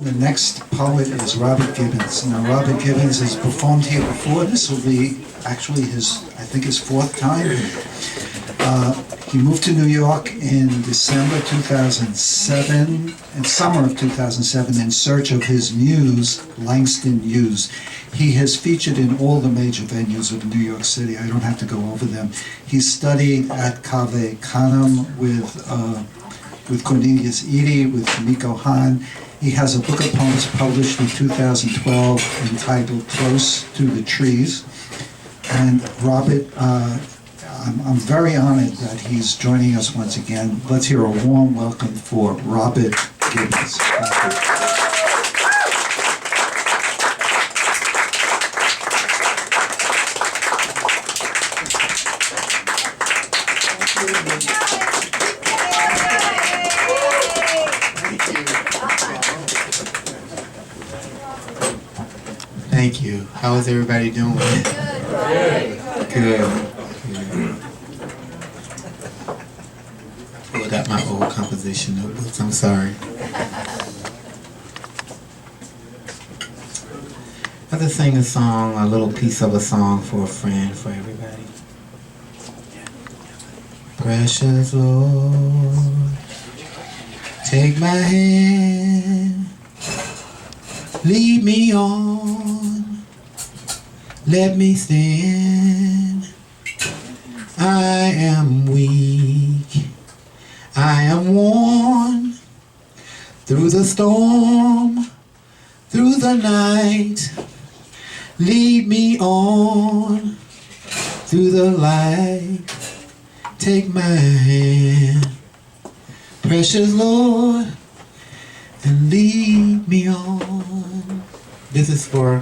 The next poet is Robert Gibbons. Now, Robert Gibbons has performed here before. This will be actually I think his fourth time. He moved to New York in December 2007, in summer of 2007, in search of his muse, Langston Hughes. He has featured in all the major venues of New York City. I don't have to go over them. He studied at Cave Canem with Cornelius Eady, with Nico Hahn. He has a book of poems published in 2012 entitled Close to the Trees. And Robert, I'm very honored that he's joining us once again. Let's hear a warm welcome for Robert Gibbons. Thank you. How is everybody doing? Good. Pulled out my old composition notebooks. I'm sorry. I just sang a song, a little piece of a song for a friend, for everybody. Precious Lord, take my hand, lead me on, let me stand. I am weak, I am worn, through the storm, through the night. Lead me on, through the light. Take my hand, precious Lord, and lead me on. This is for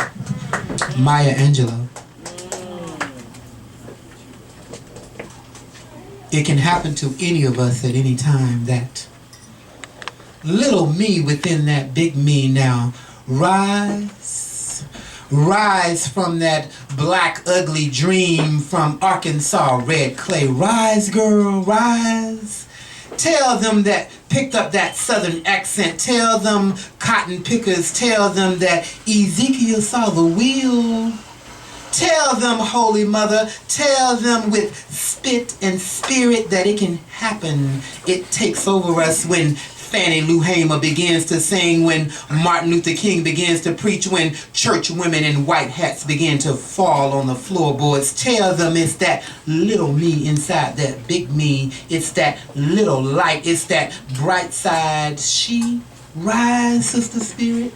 Maya Angelou. It can happen to any of us at any time that little me within that big me now rise from that black ugly dream from Arkansas red clay. Rise, girl, rise. Tell them that picked up that southern accent. Tell them cotton pickers. Tell them that Ezekiel saw the wheel. Tell them, Holy Mother, tell them with spit and spirit that it can happen. It takes over us when Fannie Lou Hamer begins to sing, when Martin Luther King begins to preach, when church women in white hats begin to fall on the floorboards. Tell them it's that little me inside that big me. It's that little light. It's that bright side. She rise, Sister Spirit.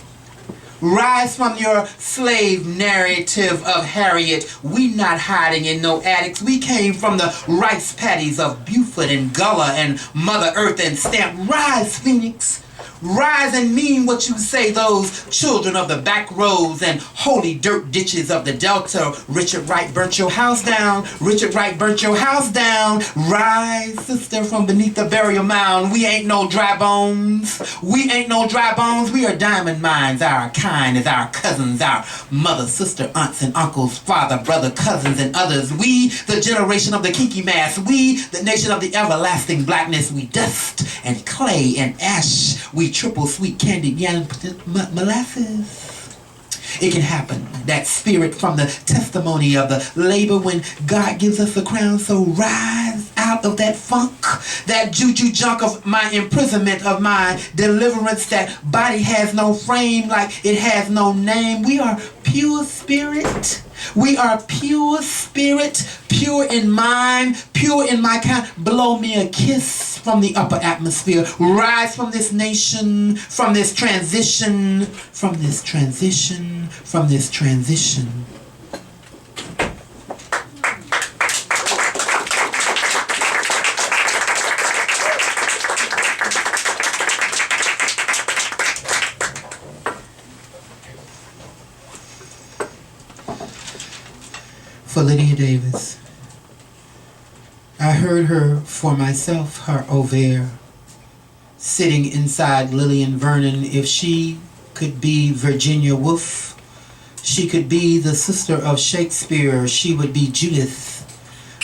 Rise from your slave narrative of Harriet. We not hiding in no attics. We came from the rice paddies of Buford and Gullah and Mother Earth and Stamp. Rise, Phoenix. Rise and mean what you say, those children of the back roads and holy dirt ditches of the Delta. Richard Wright burnt your house down. Richard Wright burnt your house down. Rise, sister, from beneath the burial mound. We ain't no dry bones. We ain't no dry bones. We are diamond mines. Our kind is our cousins, our mother, sister, aunts, and uncles, father, brother, cousins, and others. We, the generation of the kinky mass. We, the nation of the everlasting blackness. We dust and clay and ash. We triple sweet candied yam molasses. It can happen. That spirit from the testimony of the labor when God gives us a crown. So rise out of that funk, that juju junk of my imprisonment, of my deliverance. That body has no frame, like it has no name. We are pure spirit. We are pure spirit, pure in mind, pure in my kind. Blow me a kiss from the upper atmosphere. Rise from this nation, from this transition, from this transition, from this transition. For Lydia Davis. I heard her for myself, her ovaire, sitting inside Lillian Vernon. If she could be Virginia Woolf, she could be the sister of Shakespeare. She would be Judith,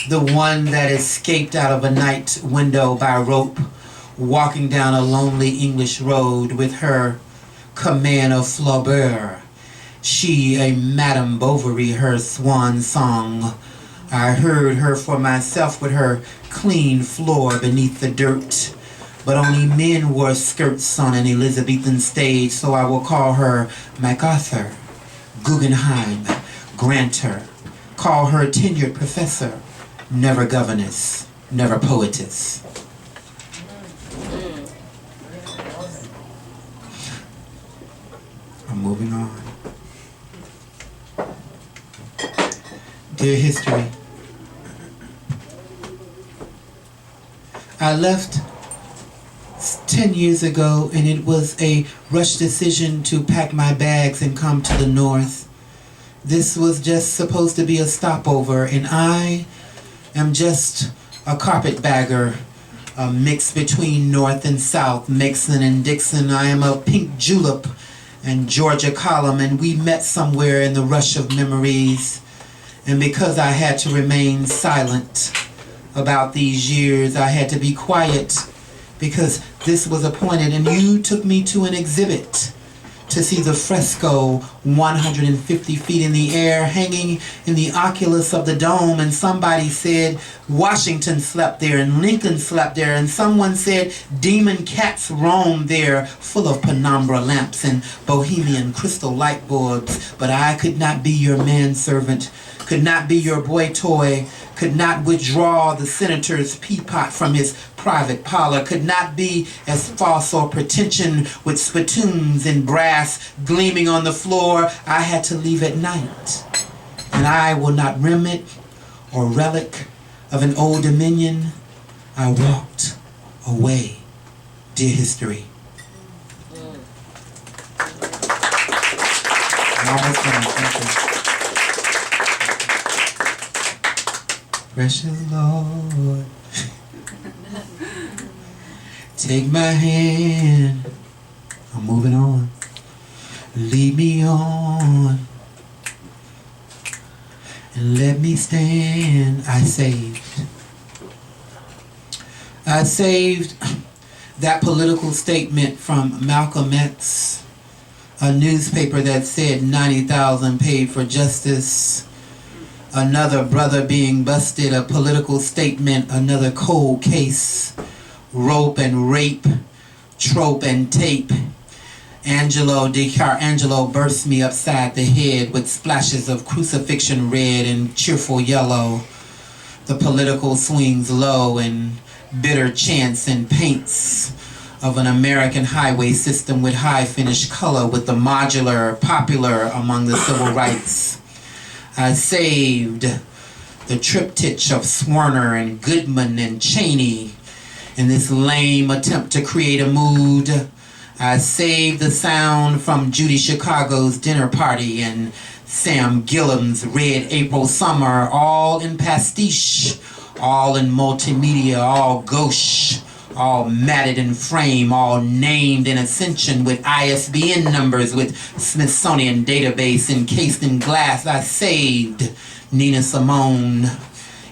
the one that escaped out of a night window by rope, walking down a lonely English road with her command of Flaubert. She, a Madame Bovary, her swan song. I heard her for myself with her clean floor beneath the dirt. But only men wore skirts on an Elizabethan stage, so I will call her MacArthur, Guggenheim, Granter. Call her tenured professor, never governess, never poetess. I'm moving on. Dear history, I left 10 years ago, and it was a rushed decision to pack my bags and come to the north. This was just supposed to be a stopover, and I am just a carpetbagger, a mix between North and South, Mixon and Dixon. I am a pink julep and Georgia column, and we met somewhere in the rush of memories. And because I had to remain silent about these years, I had to be quiet because this was appointed, and you took me to an exhibit to see the fresco 150 feet in the air hanging in the oculus of the dome, and somebody said Washington slept there and Lincoln slept there, and someone said demon cats roamed there full of penumbra lamps and bohemian crystal light bulbs. But I could not be your manservant, could not be your boy toy, could not withdraw the senator's peapot from his private parlor, could not be as false or pretension with spittoons and brass gleaming on the floor. I had to leave at night, and I will not remnant or relic of an old dominion. I walked away, dear history. I'm almost done. Thank you. Precious Lord, take my hand, I'm moving on, lead me on, and let me stand. I saved that political statement from Malcolm X, a newspaper that said 90,000 paid for justice. Another brother being busted, a political statement, another cold case, rope and rape, trope and tape. Angelo burst me upside the head with splashes of crucifixion red and cheerful yellow. The political swings low and bitter chants and paints of an American highway system with high finish color, with the modular popular among the civil rights. I saved the triptych of Swerner and Goodman and Cheney in this lame attempt to create a mood. I saved the sound from Judy Chicago's dinner party and Sam Gillam's Red April Summer, all in pastiche, all in multimedia, all gauche, all matted in frame, all named in Ascension with ISBN numbers, with Smithsonian database encased in glass. I saved Nina Simone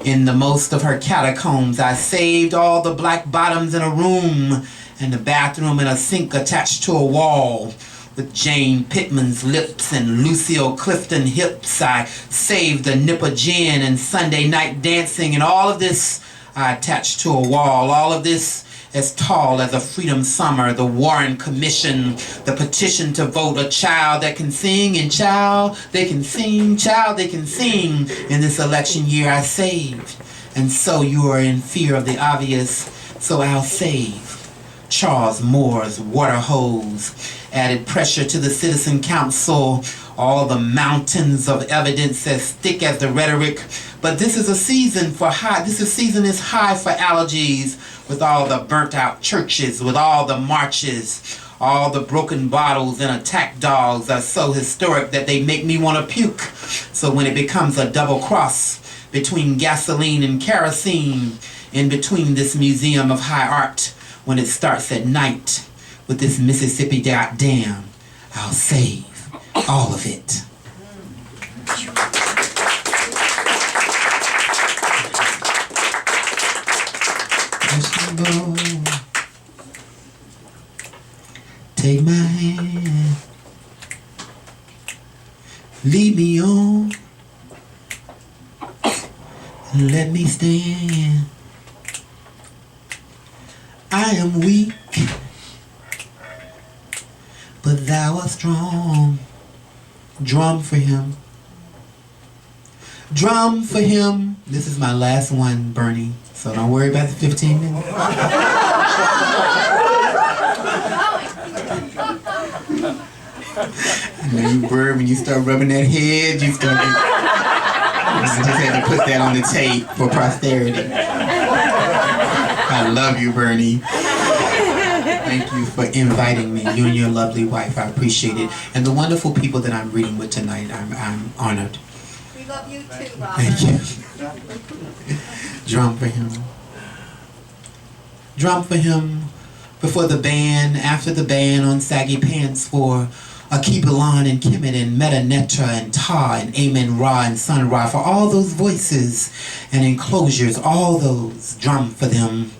in the most of her catacombs. I saved all the black bottoms in a room and the bathroom and a sink attached to a wall with Jane Pittman's lips and Lucille Clifton hips. I saved the Nipper Gin and Sunday night dancing, and all of this I attached to a wall. All of this as tall as a freedom summer, the Warren Commission, the petition to vote, a child that can sing, and child they can sing, child they can sing. In this election year I saved, and so you are in fear of the obvious, so I'll save. Charles Moore's water hose added pressure to the citizen council, all the mountains of evidence as thick as the rhetoric. But this is a season for high, season is high for allergies, with all the burnt out churches, with all the marches, all the broken bottles and attack dogs are so historic that they make me want to puke. So when it becomes a double cross between gasoline and kerosene, in between this museum of high art, when it starts at night with this Mississippi dam, I'll save all of it. Take my hand, Lead me on and let me stand. I am weak, but thou art strong. Drum for him. Drum for him. This is my last one, Bernie, so don't worry about the 15 minutes. I know you were, when you start rubbing that head, you start to, I just had to put that on the tape for posterity. I love you, Bernie. Thank you for inviting me, you and your lovely wife. I appreciate it. And the wonderful people that I'm reading with tonight, I'm honored. We love you too, Robert. Thank you. Drum for him. Drum for him before the band, after the band on saggy pants for Akibalon and Kemet and Metanetra and Ta and Amen Ra and Sun Ra, for all those voices and enclosures, all those, drum for them.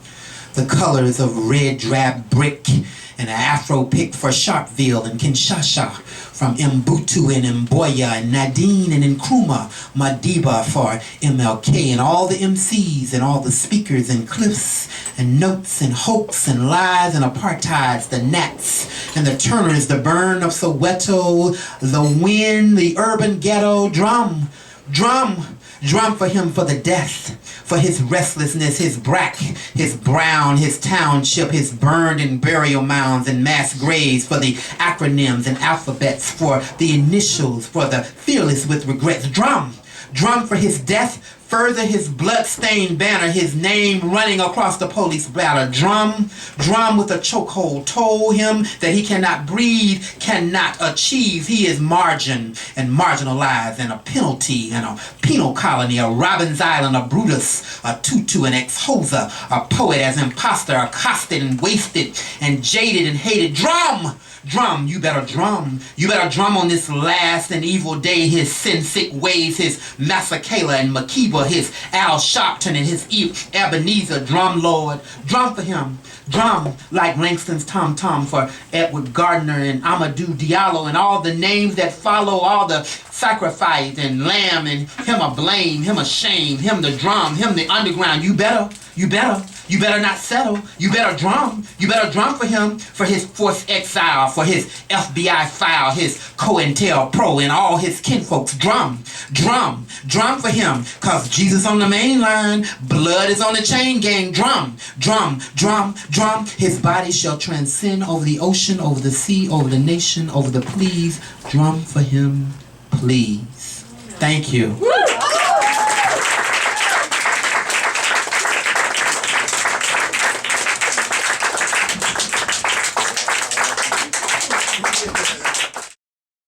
The colors of red drab brick and an afro pick for Sharpeville and Kinshasa, from Mbutu and Mboya and Nadine and Nkrumah, Madiba for MLK, and all the MCs and all the speakers and cliffs and notes and hoax and lies and apartheids, the Nats and the Turners, the burn of Soweto, the wind, the urban ghetto. Drum, drum, drum for him, for the death, for his restlessness, his brack, his brown, his township, his burned and burial mounds and mass graves, for the acronyms and alphabets, for the initials, for the fearless with regrets. Drum, drum for his death, further his blood-stained banner, his name running across the police bladder. Drum, drum with a chokehold, told him that he cannot breathe, cannot achieve. He is margin and marginalized, and a penalty and a penal colony, a Robin's Island, a Brutus, a Tutu, an ex-hoser, a poet as imposter, accosted and wasted and jaded and hated. Drum! Drum, you better drum. You better drum on this last and evil day, his sin-sick ways, his Massacala and Makiba, his Al Sharpton and his Ebenezer. Drum, Lord. Drum for him. Drum like Langston's Tom Tom for Edward Gardner and Amadou Diallo and all the names that follow, all the sacrifice and lamb and him a blame, him a shame, him the drum, him the underground. You better not settle. You better drum. You better drum for him, for his forced exile, for his FBI file, his COINTELPRO and all his kinfolks. Drum, drum, drum for him, cause Jesus on the main line, blood is on the chain gang. Drum, drum, drum, drum. His body shall transcend over the ocean, over the sea, over the nation, over the please. Drum for him, please. Thank you.